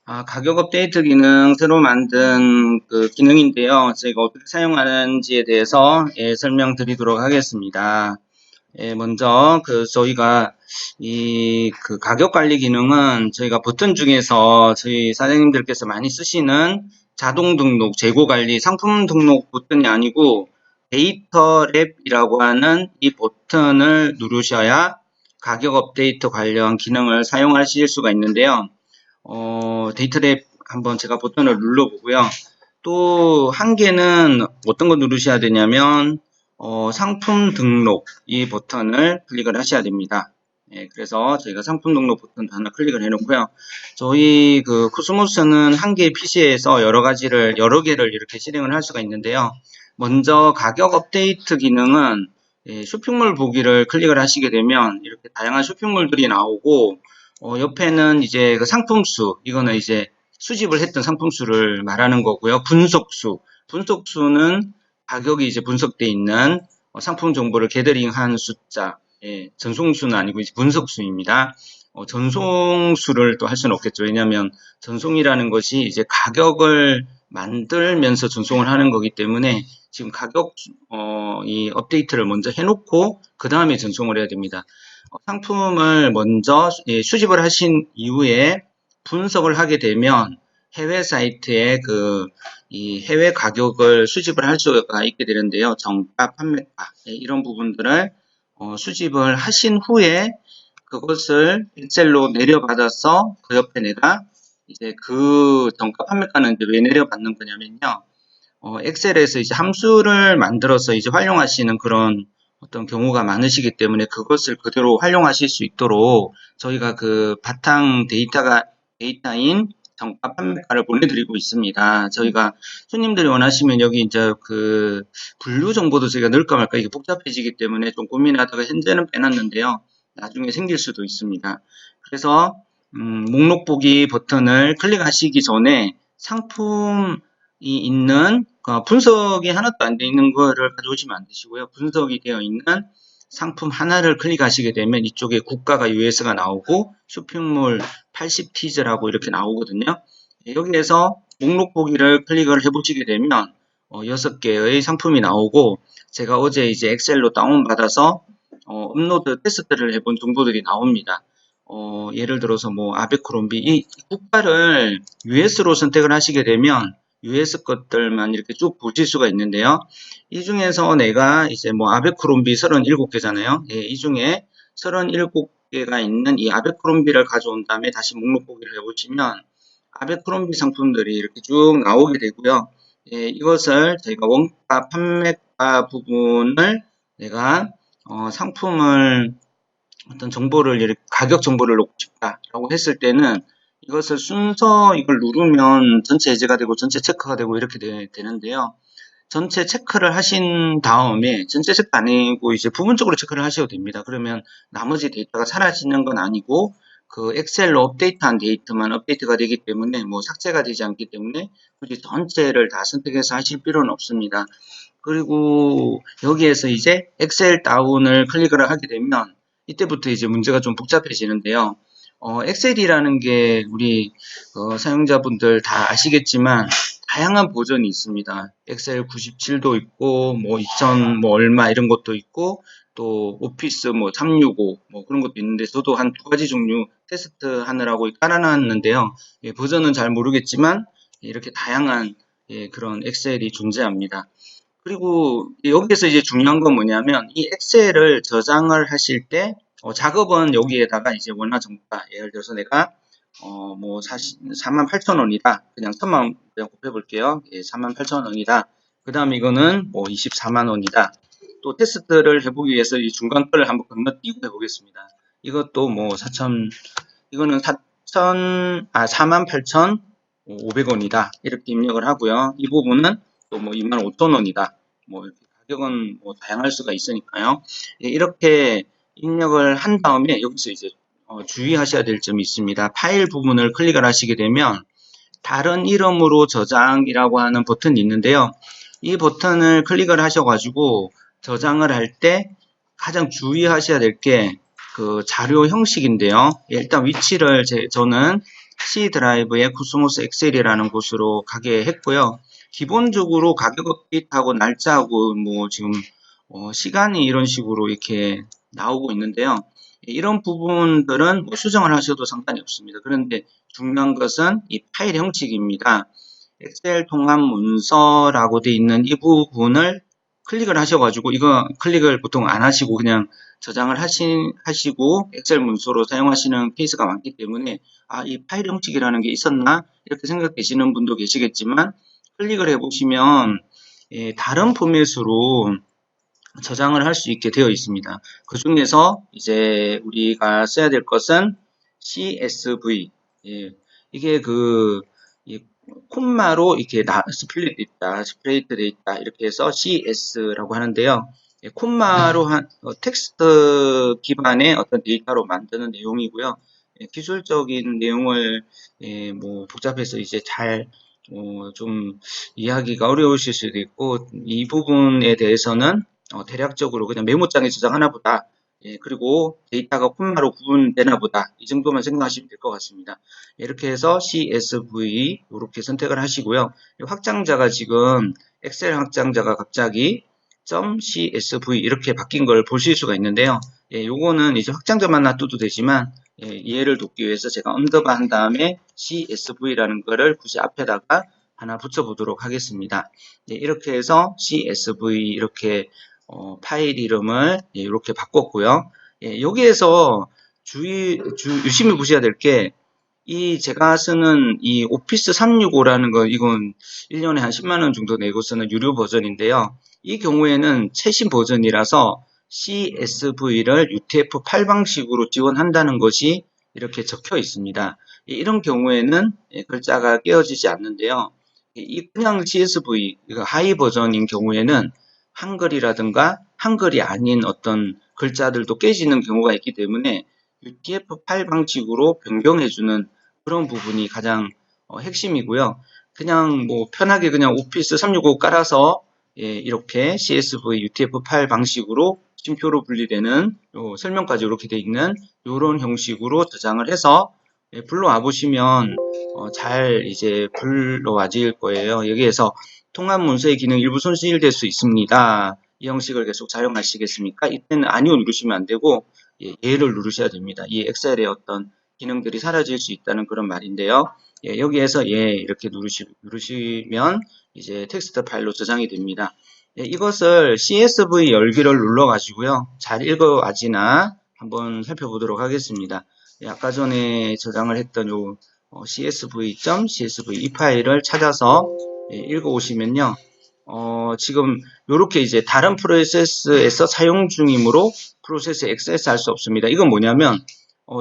가격 업데이트 기능 새로 만든 그 기능인데요. 저희가 어떻게 사용하는지에 대해서 설명드리도록 하겠습니다. 먼저 저희가 이 가격 관리 기능은 저희가 버튼 중에서 저희 사장님들께서 많이 쓰시는 자동 등록, 재고 관리, 상품 등록 버튼이 아니고 데이터 랩이라고 하는 이 버튼을 누르셔야 가격 업데이트 관련 기능을 사용하실 수가 있는데요. 데이터 랩 한번 제가 버튼을 눌러보고요. 또 한 개는 어떤 거 누르셔야 되냐면 상품 등록 이 버튼을 클릭을 하셔야 됩니다. 그래서 저희가 상품 등록 버튼 하나 클릭을 해놓고요. 저희 코스모스는 한 개의 PC에서 여러 개를 이렇게 실행을 할 수가 있는데요. 먼저 가격 업데이트 기능은 쇼핑몰 보기를 클릭을 하시게 되면 이렇게 다양한 쇼핑몰들이 나오고 옆에는 이제 그 상품수, 이거는 이제 수집을 했던 상품수를 말하는 거고요. 분석수는 가격이 이제 분석되어 있는 상품 정보를 게더링한 숫자, 전송수는 아니고 이제 분석수입니다. 전송수를 또 할 수는 없겠죠. 왜냐하면 전송이라는 것이 이제 가격을 만들면서 전송을 하는 거기 때문에 지금 가격 이 업데이트를 먼저 해놓고 그 다음에 전송을 해야 됩니다. 상품을 먼저 수집을 하신 이후에 분석을 하게 되면 해외 사이트에 이 해외 가격을 수집을 할 수가 있게 되는데요. 정가, 판매가 이런 부분들을 수집을 하신 후에 그것을 엑셀로 내려받아서 그 옆에 내가 이제 그 정가, 판매가는 이제 왜 내려받는 거냐면요. 엑셀에서 이제 함수를 만들어서 이제 활용하시는 그런 어떤 경우가 많으시기 때문에 그것을 그대로 활용하실 수 있도록 저희가 그 바탕 데이터인 정가 판매가를 보내드리고 있습니다. 저희가 손님들이 원하시면 여기 이제 그 분류 정보도 저희가 넣을까 말까 이게 복잡해지기 때문에 좀 고민하다가 현재는 빼놨는데요. 나중에 생길 수도 있습니다. 그래서 목록 보기 버튼을 클릭하시기 전에 상품이 있는 분석이 하나도 안 되어 있는 거를 가져오시면 안 되시고요. 분석이 되어 있는 상품 하나를 클릭하시게 되면 이쪽에 국가가 US가 나오고 쇼핑몰 80티즈라고 이렇게 나오거든요. 여기에서 목록 보기를 클릭을 해보시게 되면 6개의 상품이 나오고 제가 어제 이제 엑셀로 다운받아서 업로드 테스트를 해본 정보들이 나옵니다. 예를 들어서 뭐 아베크롬비 이 국가를 US로 선택을 하시게 되면 US 것들만 이렇게 쭉 보실 수가 있는데요. 이 중에서 내가 이제 뭐 아베크롬비 37개잖아요. 이 중에 37개가 있는 이 아베크롬비를 가져온 다음에 다시 목록 보기를 해보시면 아베크롬비 상품들이 이렇게 쭉 나오게 되고요. 이것을 저희가 원가, 판매가 부분을 내가 상품을 어떤 정보를 이렇게 가격 정보를 넣고 싶다라고 했을 때는 이것을 순서 이걸 누르면 전체 해제가 되고 전체 체크가 되고 이렇게 되는데요. 전체 체크를 하신 다음에 전체 체크 안 하고 이제 부분적으로 체크를 하셔도 됩니다. 그러면 나머지 데이터가 사라지는 건 아니고 그 엑셀로 업데이트한 데이터만 업데이트가 되기 때문에 뭐 삭제가 되지 않기 때문에 굳이 전체를 다 선택해서 하실 필요는 없습니다. 그리고 여기에서 이제 엑셀 다운을 클릭을 하게 되면 이때부터 이제 문제가 좀 복잡해지는데요. 엑셀이라는 게 우리 사용자분들 다 아시겠지만 다양한 버전이 있습니다. 엑셀 97도 있고 뭐 2000 뭐 얼마 이런 것도 있고 또 오피스 뭐 365 뭐 그런 것도 있는데 저도 한 두 가지 종류 테스트 하느라고 깔아놨는데요. 버전은 잘 모르겠지만 이렇게 다양한 그런 엑셀이 존재합니다. 그리고 여기에서 이제 중요한 건 뭐냐면 이 엑셀을 저장을 하실 때 작업은 여기에다가 이제 원화 정가 예를 들어서 내가 뭐 48,000원이다. 그냥 1,000만 그냥 곱해 볼게요. 48,000원이다. 그 다음에 이거는 뭐 24만 원이다. 또 테스트를 해보기 위해서 이 중간 거를 한번 건너뛰고 해보겠습니다. 이것도 뭐 4천 이거는 48,500원이다. 이렇게 입력을 하고요. 이 부분은 또 뭐 25,000원이다. 뭐 이렇게 가격은 뭐 다양할 수가 있으니까요. 이렇게 입력을 한 다음에 여기서 이제 주의하셔야 될 점이 있습니다. 파일 부분을 클릭을 하시게 되면 다른 이름으로 저장이라고 하는 버튼이 있는데요. 이 버튼을 클릭을 하셔가지고 저장을 할 때 가장 주의하셔야 될 게 그 자료 형식인데요. 일단 위치를 저는 C 드라이브의 코스모스 엑셀이라는 곳으로 가게 했고요. 기본적으로 가격 업데이트하고 날짜하고 뭐 지금 시간이 이런 식으로 이렇게 나오고 있는데요. 이런 부분들은 뭐 수정을 하셔도 상관이 없습니다. 그런데 중요한 것은 이 파일 형식입니다. 엑셀 통합 문서라고 되어 있는 이 부분을 클릭을 하셔가지고, 이거 클릭을 보통 안 하시고 그냥 저장을 하시고 엑셀 문서로 사용하시는 케이스가 많기 때문에, 아, 이 파일 형식이라는 게 있었나? 이렇게 생각되시는 분도 계시겠지만, 클릭을 해보시면 다른 포맷으로 저장을 할 수 있게 되어 있습니다. 그 중에서 이제 우리가 써야 될 것은 CSV. 이게 콤마로 이렇게 스플릿 있다, 스프레이트 돼 있다, 이렇게 해서 CS라고 하는데요. 콤마로 텍스트 기반의 어떤 데이터로 만드는 내용이고요. 기술적인 내용을 뭐 복잡해서 이제 잘 좀 이해하기가 어려우실 수도 있고, 이 부분에 대해서는 대략적으로 그냥 메모장에 저장하나 보다. 그리고 데이터가 콤마로 구분되나 보다. 이 정도만 생각하시면 될 것 같습니다. 이렇게 해서 CSV 이렇게 선택을 하시고요. 확장자가 지금 엑셀 확장자가 갑자기 .csv 이렇게 바뀐 걸 보실 수가 있는데요. 요거는 이제 확장자만 놔둬도 되지만 이해를 돕기 위해서 제가 언더바 한 다음에 CSV라는 거를 굳이 앞에다가 하나 붙여보도록 하겠습니다. 이렇게 해서 CSV 이렇게 파일 이름을 이렇게 바꿨고요. 여기에서 유심히 보셔야 될 게, 제가 쓰는 이 오피스 365라는 거, 이건 1년에 한 10만원 정도 내고 쓰는 유료 버전인데요. 이 경우에는 최신 버전이라서 CSV를 UTF-8 방식으로 지원한다는 것이 이렇게 적혀 있습니다. 이런 경우에는 글자가 깨어지지 않는데요. 그냥 CSV, 하이 버전인 경우에는 한글이라든가 한글이 아닌 어떤 글자들도 깨지는 경우가 있기 때문에 UTF-8 방식으로 변경해주는 그런 부분이 가장 핵심이고요. 그냥 뭐 편하게 그냥 오피스 365 깔아서 이렇게 CSV UTF-8 방식으로 쉼표로 분리되는 설명까지 이렇게 되어 있는 이런 형식으로 저장을 해서 불러와 보시면 잘 이제 불러와질 거예요. 여기에서 통합 문서의 기능 일부 손실될 수 있습니다. 이 형식을 계속 사용하시겠습니까? 이때는 아니요 누르시면 안 되고 예를 누르셔야 됩니다. 이 엑셀의 어떤 기능들이 사라질 수 있다는 그런 말인데요. 여기에서 이렇게 누르시면 이제 텍스트 파일로 저장이 됩니다. 이것을 CSV 열기를 눌러 가지고요. 잘 읽어야지나 한번 살펴보도록 하겠습니다. 아까 전에 저장을 했던 요 csv.csv 이 파일을 찾아서 읽어오시면요. 지금 이렇게 이제 다른 프로세스에서 사용 중이므로 프로세스 액세스 할 수 없습니다. 이건 뭐냐면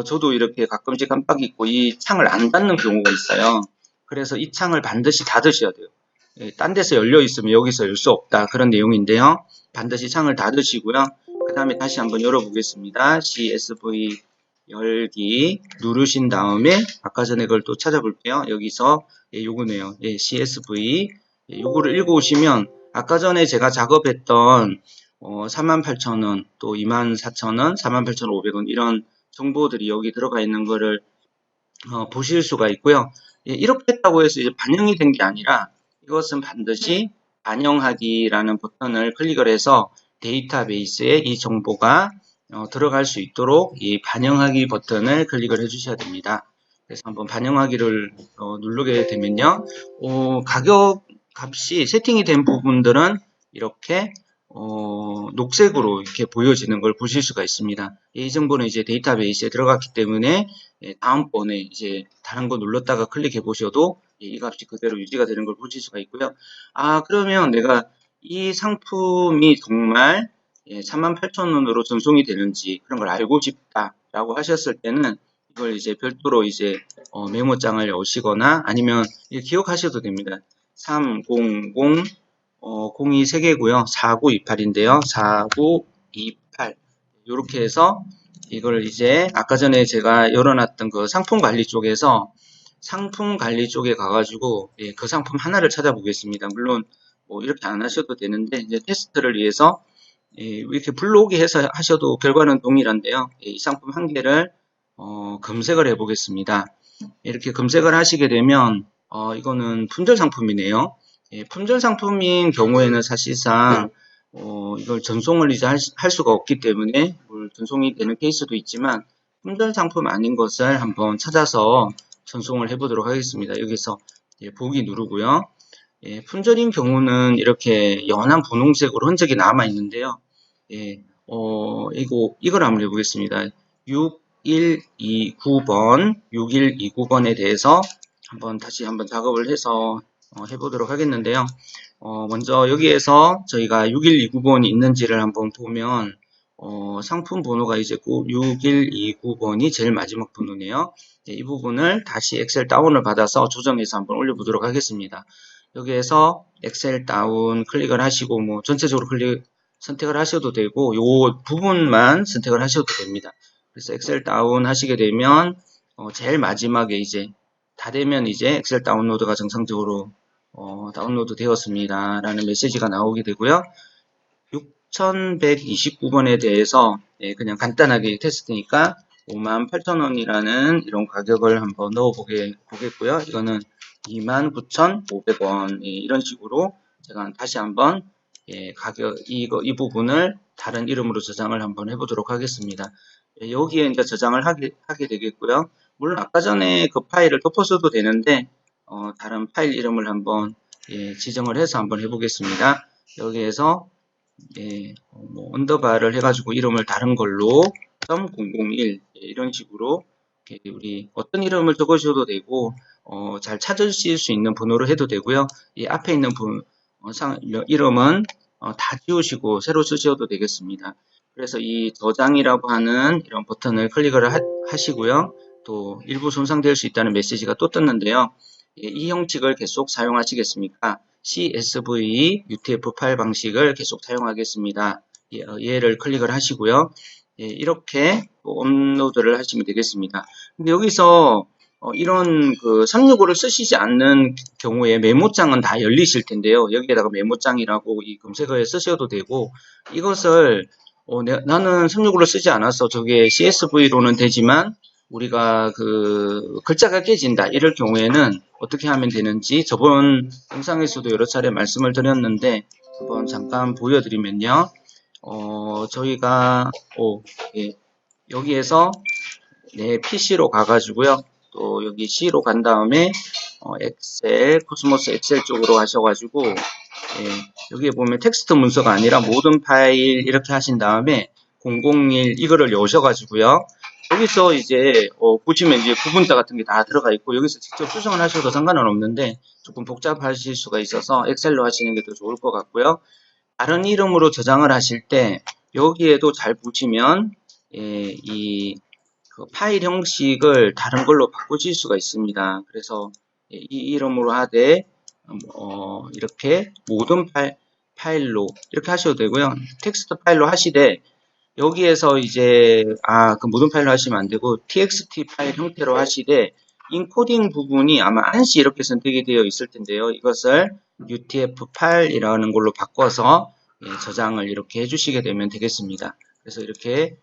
저도 이렇게 가끔씩 깜빡 잊고 이 창을 안 닫는 경우가 있어요. 그래서 이 창을 반드시 닫으셔야 돼요. 딴 데서 열려 있으면 여기서 열 수 없다, 그런 내용인데요. 반드시 창을 닫으시고요. 그 다음에 다시 한번 열어보겠습니다. CSV 열기 누르신 다음에 아까 전에 그걸 또 찾아볼게요. 여기서 요거네요. CSV 요거를 읽어오시면 아까 전에 제가 작업했던 48,000원 또 24,000원 48,500원 이런 정보들이 여기 들어가 있는 거를 보실 수가 있고요. 이렇게 했다고 해서 이제 반영이 된 게 아니라, 이것은 반드시 반영하기라는 버튼을 클릭을 해서 데이터베이스에 이 정보가 들어갈 수 있도록 이 반영하기 버튼을 클릭을 해 주셔야 됩니다. 그래서 한번 반영하기를 누르게 되면요. 가격 값이 세팅이 된 부분들은 이렇게 녹색으로 이렇게 보여지는 걸 보실 수가 있습니다. 이 정보는 이제 데이터베이스에 들어갔기 때문에 다음번에 이제 다른 거 눌렀다가 클릭해 보셔도 이 값이 그대로 유지가 되는 걸 보실 수가 있고요. 그러면 내가 이 상품이 정말 38,000원으로 전송이 되는지 그런 걸 알고 싶다라고 하셨을 때는 이걸 이제 별도로 이제 메모장을 여시거나 아니면 기억하셔도 됩니다. 300 02 3개고요. 4928인데요. 4928 이렇게 해서 이걸 이제 아까 전에 제가 열어놨던 그 상품 관리 쪽에서 상품 관리 쪽에 가가지고 그 상품 하나를 찾아보겠습니다. 물론 뭐 이렇게 안 하셔도 되는데 이제 테스트를 위해서 이렇게 불러오기 해서 하셔도 결과는 동일한데요. 이 상품 한 개를 검색을 해 보겠습니다. 이렇게 검색을 하시게 되면 이거는 품절 상품이네요. 품절 상품인 경우에는 사실상 이걸 전송을 이제 할 수가 없기 때문에 전송이 되는 케이스도 있지만 품절 상품 아닌 것을 한번 찾아서 전송을 해 보도록 하겠습니다. 여기서 보기 누르고요. 품절인 경우는 이렇게 연한 분홍색으로 흔적이 남아 있는데요. 이걸 한번 해보겠습니다. 6129번에 대해서 다시 한번 작업을 해서 해보도록 하겠는데요. 먼저 여기에서 저희가 6129번이 있는지를 한번 보면 상품 번호가 이제 6129번이 제일 마지막 번호네요. 이 부분을 다시 엑셀 다운을 받아서 조정해서 한번 올려보도록 하겠습니다. 여기에서 엑셀 다운 클릭을 하시고 전체적으로 선택을 하셔도 되고 요 부분만 선택을 하셔도 됩니다. 그래서 엑셀 다운 하시게 되면 제일 마지막에 이제 다 되면 이제 엑셀 다운로드가 정상적으로 다운로드 되었습니다 라는 메시지가 나오게 되고요. 6129번에 대해서 그냥 간단하게 테스트니까 58,000원이라는 이런 가격을 한번 넣어 보겠고요. 이거는 29,500원 이런 식으로 제가 다시 한번 가격 이 부분을 다른 이름으로 저장을 한번 해보도록 하겠습니다. 여기에 이제 저장을 하게 되겠고요. 물론 아까 전에 그 파일을 덮어서도 되는데 다른 파일 이름을 한번 지정을 해서 한번 해보겠습니다. 여기에서 언더바를 해가지고 이름을 다른 걸로 .001 이런 식으로 우리 어떤 이름을 적으셔도 되고 잘 찾으실 수 있는 번호로 해도 되고요. 이 앞에 있는 이름은 다 지우시고 새로 쓰셔도 되겠습니다. 그래서 이 저장이라고 하는 이런 버튼을 클릭을 하시고요. 또 일부 손상될 수 있다는 메시지가 또 떴는데요. 이 형식을 계속 사용하시겠습니까? CSV UTF 파일 방식을 계속 사용하겠습니다. 얘를 클릭을 하시고요. 이렇게 업로드를 하시면 되겠습니다. 근데 여기서 이런 365를 쓰시지 않는 경우에 메모장은 다 열리실 텐데요. 여기에다가 메모장이라고 이 검색어에 쓰셔도 되고 이것을 나는 365를 쓰지 않았어. 저게 CSV로는 되지만 우리가 글자가 깨진다. 이럴 경우에는 어떻게 하면 되는지 저번 영상에서도 여러 차례 말씀을 드렸는데 한번 잠깐 보여드리면요. 저희가 여기에서 내 PC로 가가지고요. 또 여기 C로 간 다음에 엑셀, 코스모스 엑셀 쪽으로 가셔가지고 여기에 보면 텍스트 문서가 아니라 모든 파일 이렇게 하신 다음에 001 이거를 여셔가지고요. 여기서 이제 보시면 이제 구분자 같은 게 다 들어가 있고 여기서 직접 수정을 하셔도 상관은 없는데 조금 복잡하실 수가 있어서 엑셀로 하시는 게 더 좋을 것 같고요. 다른 이름으로 저장을 하실 때 여기에도 잘 보시면 이 파일 형식을 다른 걸로 바꾸실 수가 있습니다. 그래서 이 이름으로 하되 이렇게 모든 파일로 이렇게 하셔도 되고요. 텍스트 파일로 하시되 여기에서 이제 그 모든 파일로 하시면 안 되고 txt 파일 형태로 하시되 인코딩 부분이 아마 안시 이렇게 선택이 되어 있을 텐데요. 이것을 utf8이라는 걸로 바꿔서 저장을 이렇게 해주시게 되면 되겠습니다. 그래서 이렇게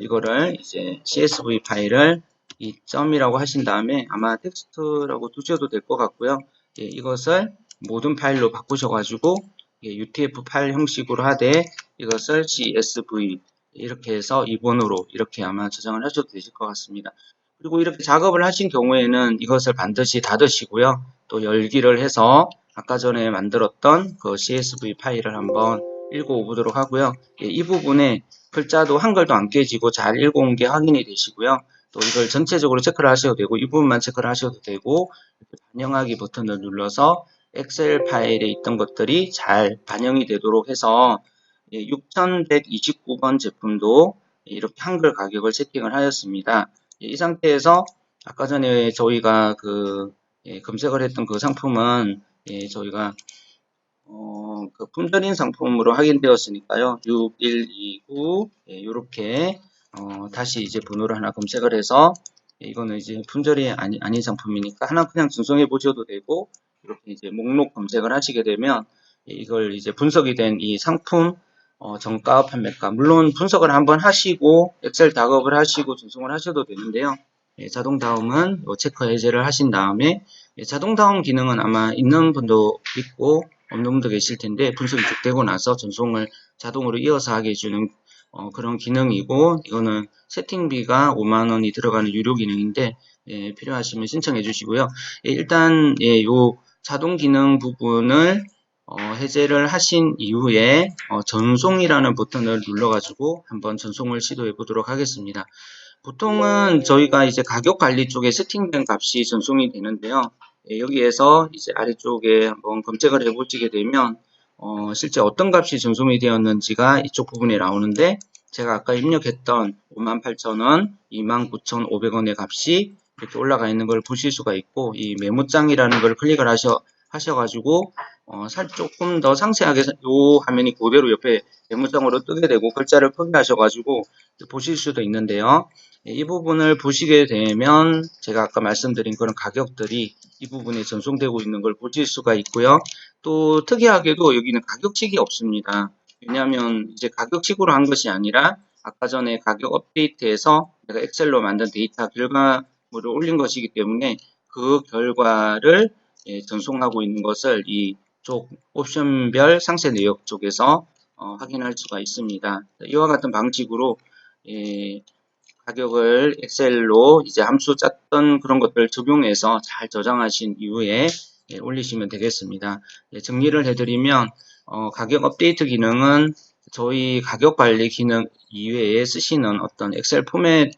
이거를 이제 CSV 파일을 이 점이라고 하신 다음에 아마 텍스트라고 두셔도 될 것 같고요. 이것을 모든 파일로 바꾸셔가지고 UTF 파일 형식으로 하되 이것을 CSV 이렇게 해서 2번으로 이렇게 아마 저장을 하셔도 되실 것 같습니다. 그리고 이렇게 작업을 하신 경우에는 이것을 반드시 닫으시고요. 또 열기를 해서 아까 전에 만들었던 그 CSV 파일을 한번 읽어보도록 하고요. 이 부분에 글자도 한글도 안 깨지고 잘 읽어온 게 확인이 되시고요. 또 이걸 전체적으로 체크를 하셔도 되고 이 부분만 체크를 하셔도 되고 반영하기 버튼을 눌러서 엑셀 파일에 있던 것들이 잘 반영이 되도록 해서 6129번 제품도 이렇게 한글 가격을 세팅을 하였습니다. 이 상태에서 아까 전에 저희가 검색을 했던 그 상품은 저희가 품절인 상품으로 확인되었으니까요. 6129 이렇게 다시 이제 번호를 하나 검색을 해서 이거는 이제 품절이 아닌 상품이니까 하나 그냥 전송해 보셔도 되고 이렇게 이제 목록 검색을 하시게 되면 이걸 이제 분석이 된 이 상품 정가, 판매가. 물론 분석을 한번 하시고 엑셀 작업을 하시고 전송을 하셔도 되는데요. 자동 다음은 체크 해제를 하신 다음에 자동 다음 기능은 아마 있는 분도 있고 없는 분도 계실 텐데 분석이 쭉 되고 나서 전송을 자동으로 이어서 하게 해주는 그런 기능이고 이거는 세팅비가 5만원이 들어가는 유료 기능인데 필요하시면 신청해 주시고요. 일단 요 자동 기능 부분을 해제를 하신 이후에 전송이라는 버튼을 눌러가지고 한번 전송을 시도해 보도록 하겠습니다. 보통은 저희가 이제 가격 관리 쪽에 세팅된 값이 전송이 되는데요. 여기에서 이제 아래쪽에 한번 검색을 해보시게 되면 실제 어떤 값이 전송이 되었는지가 이쪽 부분에 나오는데 제가 아까 입력했던 58,000원, 29,500원의 값이 이렇게 올라가 있는 걸 보실 수가 있고 이 메모장이라는 걸 클릭을 하셔가지고 조금 더 상세하게 요 화면이 그대로 옆에 메모장으로 뜨게 되고 글자를 크게 하셔가지고 보실 수도 있는데요. 이 부분을 보시게 되면 제가 아까 말씀드린 그런 가격들이 이 부분에 전송되고 있는 걸 보실 수가 있고요. 또 특이하게도 여기는 가격칙이 없습니다. 왜냐하면 이제 가격칙으로 한 것이 아니라 아까 전에 가격 업데이트에서 내가 엑셀로 만든 데이터 결과물을 올린 것이기 때문에 그 결과를 전송하고 있는 것을 이쪽 옵션별 상세 내역 쪽에서 확인할 수가 있습니다. 이와 같은 방식으로 가격을 엑셀로 이제 함수 짰던 그런 것들을 적용해서 잘 저장하신 이후에 올리시면 되겠습니다. 정리를 해드리면 가격 업데이트 기능은 저희 가격 관리 기능 이외에 쓰시는 어떤 엑셀 포맷이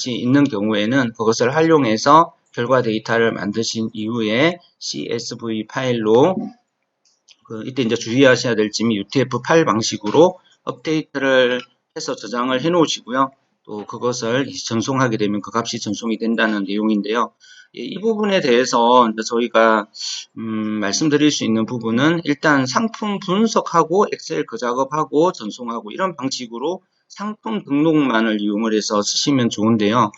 있는 경우에는 그것을 활용해서 결과 데이터를 만드신 이후에 CSV 파일로 이때 이제 주의하셔야 될 점이 UTF-8 방식으로 업데이트를 해서 저장을 해 놓으시고요. 또 그것을 전송하게 되면 그 값이 전송이 된다는 내용인데요. 이 부분에 대해서 저희가 말씀드릴 수 있는 부분은 일단 상품 분석하고 엑셀 그 작업하고 전송하고 이런 방식으로 상품 등록만을 이용을 해서 쓰시면 좋은데요.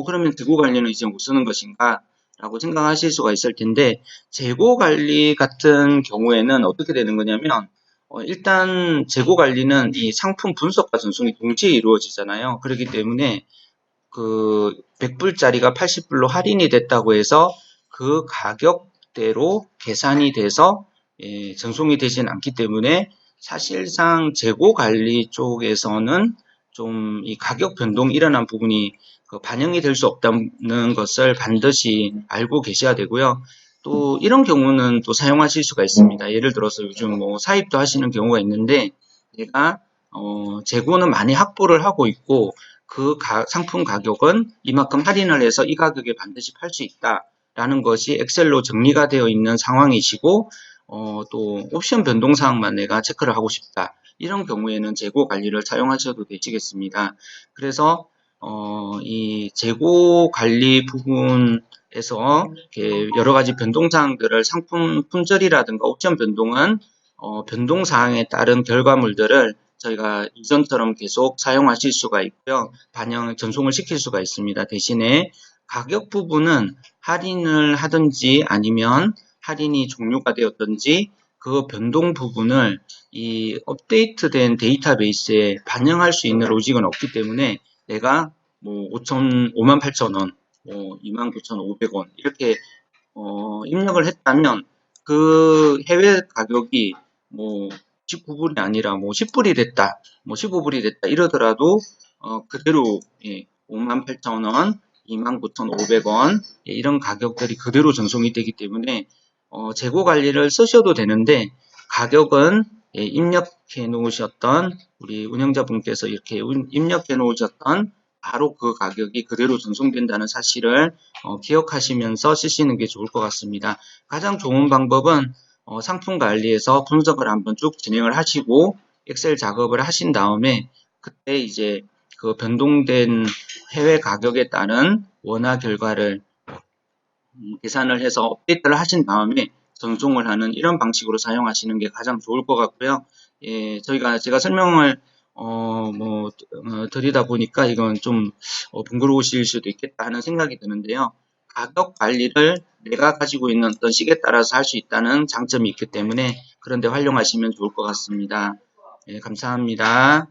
그러면 재고 관리는 이제 못 쓰는 것인가? 라고 생각하실 수가 있을 텐데 재고 관리 같은 경우에는 어떻게 되는 거냐면 일단 재고 관리는 이 상품 분석과 전송이 동시에 이루어지잖아요. 그렇기 때문에 그 100불짜리가 80불로 할인이 됐다고 해서 그 가격대로 계산이 돼서 전송이 되진 않기 때문에 사실상 재고 관리 쪽에서는 좀 이 가격 변동이 일어난 부분이 반영이 될 수 없다는 것을 반드시 알고 계셔야 되고요. 또 이런 경우는 또 사용하실 수가 있습니다. 예를 들어서 요즘 뭐 사입도 하시는 경우가 있는데 내가 재고는 많이 확보를 하고 있고 그 상품 가격은 이만큼 할인을 해서 이 가격에 반드시 팔 수 있다라는 것이 엑셀로 정리가 되어 있는 상황이시고 또 옵션 변동 사항만 내가 체크를 하고 싶다. 이런 경우에는 재고 관리를 사용하셔도 되시겠습니다. 그래서 이 재고 관리 부분에서 여러 가지 변동 사항들을 상품 품절이라든가 옵션 변동은 변동 사항에 따른 결과물들을 저희가 이전처럼 계속 사용하실 수가 있고요. 전송을 시킬 수가 있습니다. 대신에 가격 부분은 할인을 하든지 아니면 할인이 종료가 되었든지 그 변동 부분을 이 업데이트된 데이터베이스에 반영할 수 있는 로직은 없기 때문에 내가 뭐 58,000원, 29,500원 이렇게 입력을 했다면 그 해외 가격이 뭐 19불이 아니라 뭐 10불이 됐다, 뭐 15불이 됐다 이러더라도 그대로 58,000원, 29,500원 이런 가격들이 그대로 전송이 되기 때문에 재고 관리를 쓰셔도 되는데 가격은 입력해 놓으셨던 우리 운영자분께서 이렇게 입력해 놓으셨던 바로 그 가격이 그대로 전송된다는 사실을 기억하시면서 쓰시는 게 좋을 것 같습니다. 가장 좋은 방법은 상품 관리에서 분석을 한번 쭉 진행을 하시고 엑셀 작업을 하신 다음에 그때 이제 그 변동된 해외 가격에 따른 원화 결과를 계산을 해서 업데이트를 하신 다음에 전송을 하는 이런 방식으로 사용하시는 게 가장 좋을 것 같고요. 제가 설명을 드리다 보니까 이건 좀 번거로우실 수도 있겠다 하는 생각이 드는데요. 가격 관리를 내가 가지고 있는 어떤 식에 따라서 할 수 있다는 장점이 있기 때문에 그런데 활용하시면 좋을 것 같습니다. 예, 감사합니다.